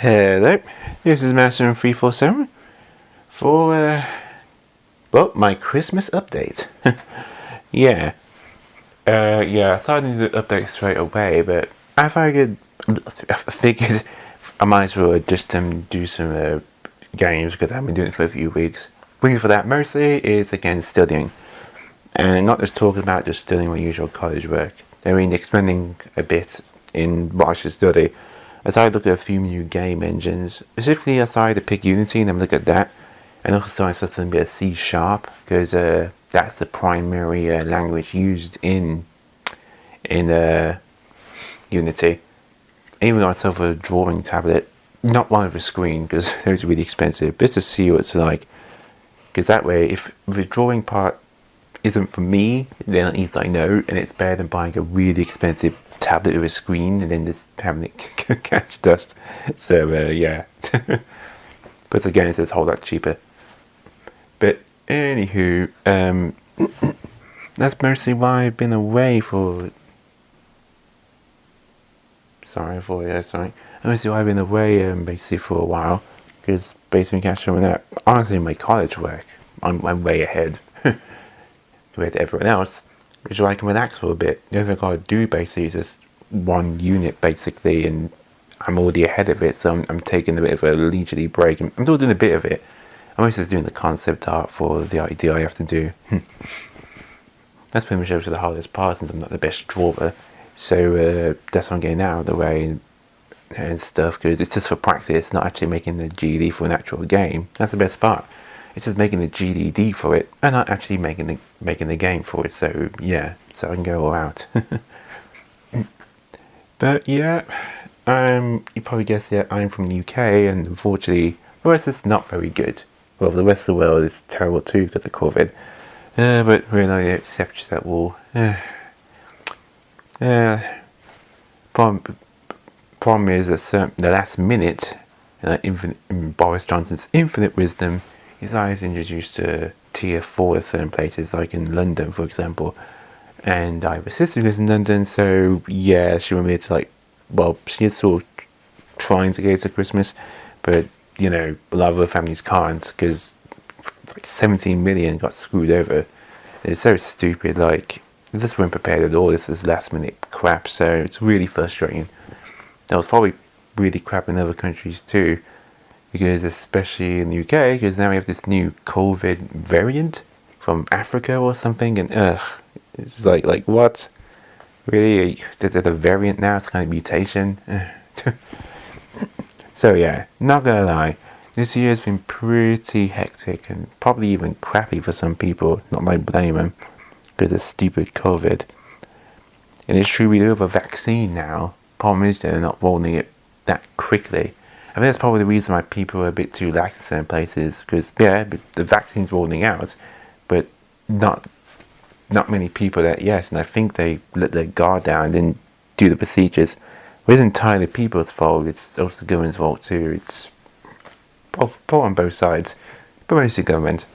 Hello, this is Master347 for, my Christmas update. I thought I needed to update straight away, but I figured I might as well just do some games because I've been doing it for a few weeks. Reason for that mostly is, again, studying. And not just talking about just studying my usual college work. I mean, expanding a bit in what I should study. As I look at a few new game engines, specifically I started to pick Unity and then look at that, and also started studying a bit of C#, because that's the primary language used in Unity. Even got myself a drawing tablet, not one with a screen because those are really expensive, just to see what it's like. Because that way, if the drawing part isn't for me, then at least I know, and it's better than buying a really expensive tablet with a screen and then just having it catch dust. So but again, it's a whole lot cheaper. But anywho, that's mostly why I've been away for. Mostly why I've been away basically for a while, because basically catching with that. Honestly, my college work, I'm way ahead compared to everyone else, which is why I can relax for a bit. The only thing I gotta do basically is just one unit basically, and I'm already ahead of it, so I'm taking a bit of a leisurely break. I'm still doing a bit of it. I'm also just doing the concept art for the idea I have to do. That's pretty much over to the hardest part, since I'm not the best drawer. So that's what I'm getting out of the way and stuff, because it's just for practice, not actually making the GD for an actual game. That's the best part. It's just making the GDD for it, and not actually making the game for it. So yeah, so I can go all out. But yeah, you probably guessed, yeah, I'm from the UK, and unfortunately, the rest is not very good. Well, the rest of the world is terrible too because of COVID. But we're not the exception to that rule. Problem is that the last minute, in Boris Johnson's infinite wisdom, he's always introduced to tier 4 at certain places, like in London, for example. And I have a sister who lives in London, so yeah, she wanted me to she is sort of trying to go to Christmas, but a lot of other families can't, because 17 million got screwed over. It's so stupid, they just weren't prepared at all. This is last minute crap, so it's really frustrating. That was probably really crap in other countries too, because especially in the UK, because now we have this new COVID variant from Africa or something, and it's like what? Really? There's a variant now? It's kind of mutation? So yeah, not gonna lie, this year has been pretty hectic and probably even crappy for some people. Not that I blame them, because of stupid COVID. And it's true, we do have a vaccine now. Problem is they're not rolling it that quickly. I think that's probably the reason why people are a bit too lax in certain places, because but the vaccine's rolling out, but not many people that yes, and I think they let their guard down and didn't do the procedures. It isn't entirely people's fault, it's also the government's fault too. It's fault on both sides, but mostly government.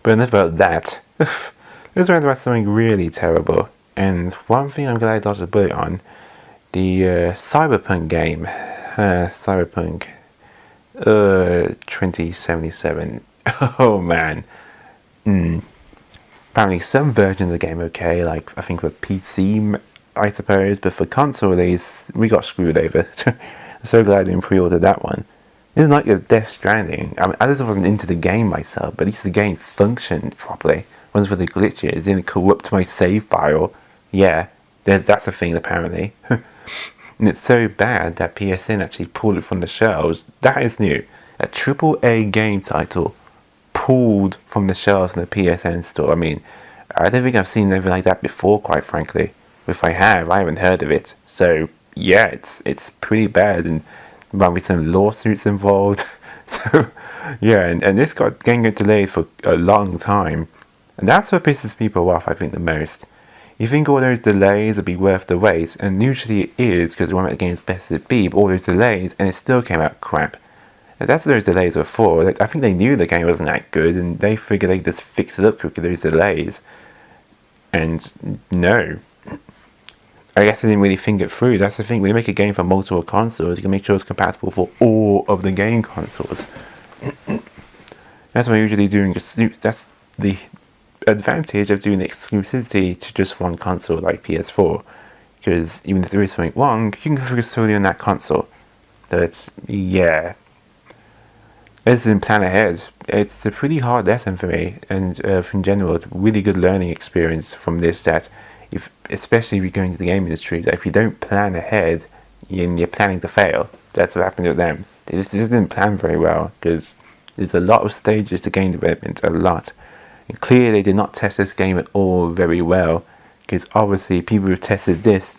But enough about that. Let's talk about something really terrible, and one thing I'm glad I dodged a bullet on, the Cyberpunk game, Cyberpunk 2077. Oh man. Apparently some version of the game okay, I think for PC, I suppose, but for console release, we got screwed over. I'm so glad I didn't pre-order that one. This isn't like a Death Stranding. I mean, I just wasn't into the game myself, but at least the game functioned properly. It wasn't for the glitches, it didn't corrupt my save file. Yeah, that's a thing apparently. And it's so bad that PSN actually pulled it from the shelves. That is new. A AAA game title pulled from the shelves in the PSN store. I mean, I don't think I've seen anything like that before, quite frankly. If I have, I haven't heard of it. So yeah, it's pretty bad, and there might be some lawsuits involved. So yeah, and this game got delayed for a long time, and that's what pisses people off, I think, the most. You think all those delays would be worth the wait, and usually it is, because one of the game's best it be, but all those delays, and it still came out crap. And that's what those delays were for. I think they knew the game wasn't that good, and they figured they'd just fix it up quicker, those delays. And no. I guess I didn't really think it through. That's the thing. When you make a game for multiple consoles, you can make sure it's compatible for all of the game consoles. That's what I'm usually doing. That's the advantage of doing exclusivity to just one console like PS4. Because even if there is something wrong, you can focus solely on that console. But yeah, as in plan ahead, it's a pretty hard lesson for me, and in general, a really good learning experience from this. That if, especially if you go into the game industry, that if you don't plan ahead, you're planning to fail. That's what happened to them. They just didn't plan very well because there's a lot of stages to game development, a lot. And clearly, they did not test this game at all very well, because obviously people who tested this,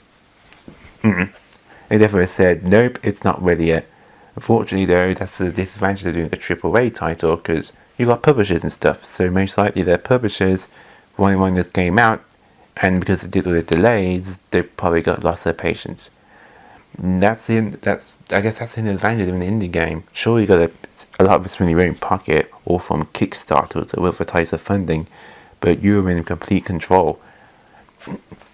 they definitely said, nope, it's not ready yet. Unfortunately, though, that's the disadvantage of doing a AAA title, because you've got publishers and stuff, so most likely their publishers want this game out, and because they did all the delays, they probably lost their patience. I guess that's an advantage of an indie game. Sure, you got a lot of it's from your own pocket, or from Kickstarter or other types of funding, but you're in complete control.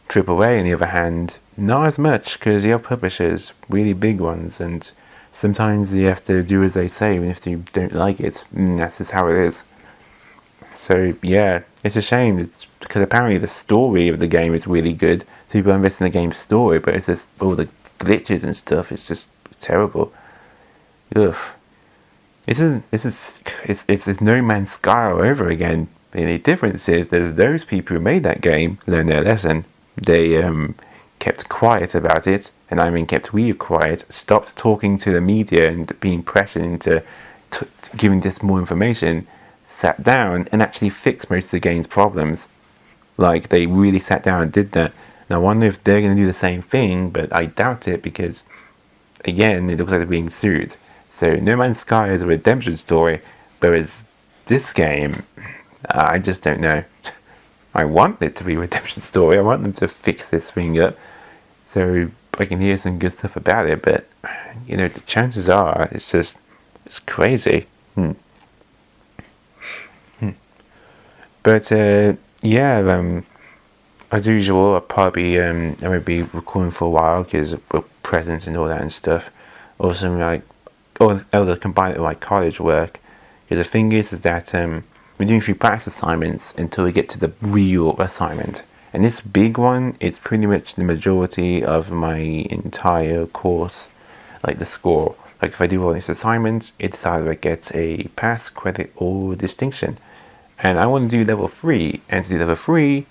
AAA, on the other hand, not as much, because you have publishers, really big ones, and sometimes you have to do as they say, even if you don't like it. That's just how it is. So yeah, it's a shame. It's because apparently the story of the game is really good. People invest in the game's story, but it's just all the glitches and stuff. It's just terrible. Ugh. It's No Man's Sky all over again. The only difference is that those people who made that game learned their lesson. They kept quiet about it, and I mean kept really quiet, stopped talking to the media and being pressured into giving this more information, sat down and actually fixed most of the game's problems. Like, they really sat down and did that. And I wonder if they're going to do the same thing, but I doubt it because, again, it looks like they're being sued. So No Man's Sky is a redemption story, whereas this game, I just don't know. I want it to be a redemption story. I want them to fix this thing up so I can hear some good stuff about it. But, the chances are it's crazy. But, yeah, as usual, I won't be recording for a while because of presents and all that and stuff. Also, I'll combine it with my college work. Because the thing is that we're doing a few practice assignments until we get to the real assignment. And this big one, it's pretty much the majority of my entire course, like the score. Like if I do all these assignments, it's either I get a pass, credit, or distinction. And I want to do level 3, and to do level 3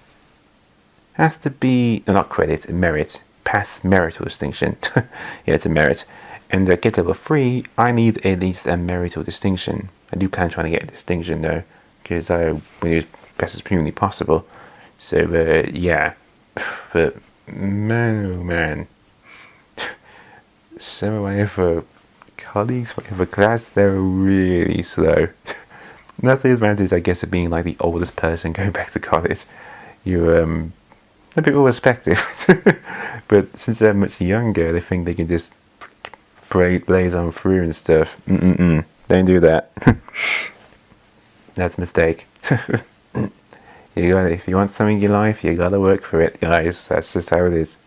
has to be, no, not credit, merit. Pass, merit, or distinction. Yeah, it's a merit. And to get level 3, I need at least a merit or distinction. I do plan on trying to get a distinction though, because I want to do as best as humanly possible. So, yeah. But, man, oh man. Some of my other colleagues, my other class, they're really slow. That's the advantage, I guess, of being like the oldest person going back to college. You're a bit more respected. But since they're much younger, they think they can just blaze on through and stuff. Don't do that. That's a mistake. If you want something in your life, you gotta work for it, guys. That's just how it is.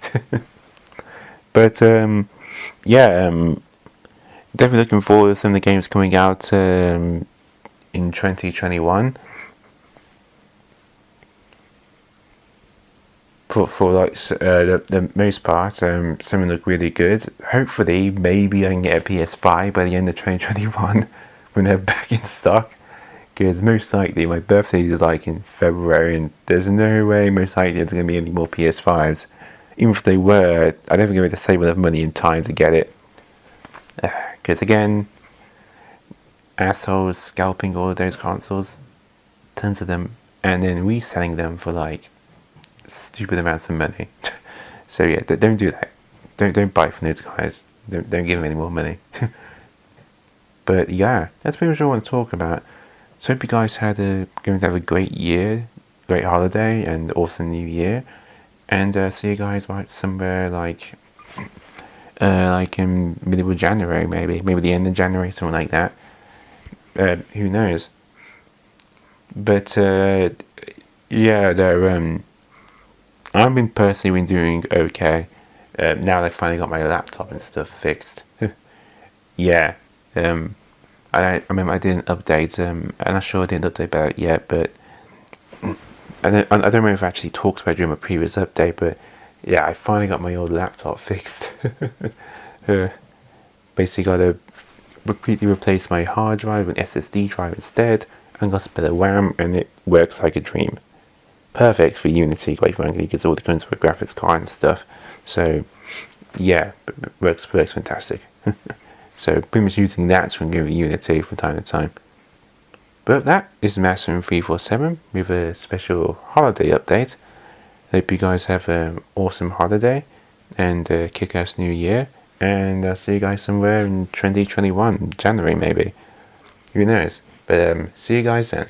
But yeah, definitely looking forward to some of the games coming out in 2021. For like the most part, some of them look really good. Hopefully, maybe I can get a PS5 by the end of 2021 when they're back in stock. Because most likely my birthday is like in February, and there's no way most likely there's going to be any more PS5s. Even if they were, I don't think I'm going to save enough money and time to get it. Because again, assholes scalping all of those consoles, tons of them, and then reselling them for like stupid amounts of money. So yeah, don't do that. Don't buy from those guys. Don't give them any more money. But yeah, that's pretty much all I want to talk about. So hope you guys going to have a great year, great holiday, and awesome new year. And see you guys somewhere like in middle of January, maybe the end of January, something like that. Who knows? But yeah, I've been personally doing okay. now they finally got my laptop and stuff fixed. Yeah. I remember I didn't update. I'm not sure I didn't update about it yet, but I don't remember if I actually talked about it during my previous update, but yeah, I finally got my old laptop fixed. Basically got to completely replace my hard drive with SSD drive instead, and got a bit of RAM, and it works like a dream. Perfect for Unity, quite frankly, because all the guns for a graphics card and stuff. So yeah, works fantastic. So pretty much using that to give Unity from time to time. But that is Maximum347 with a special holiday update. Hope you guys have an awesome holiday and a kick-ass new year. And I'll see you guys somewhere in 2021, January maybe. Who knows? But see you guys then.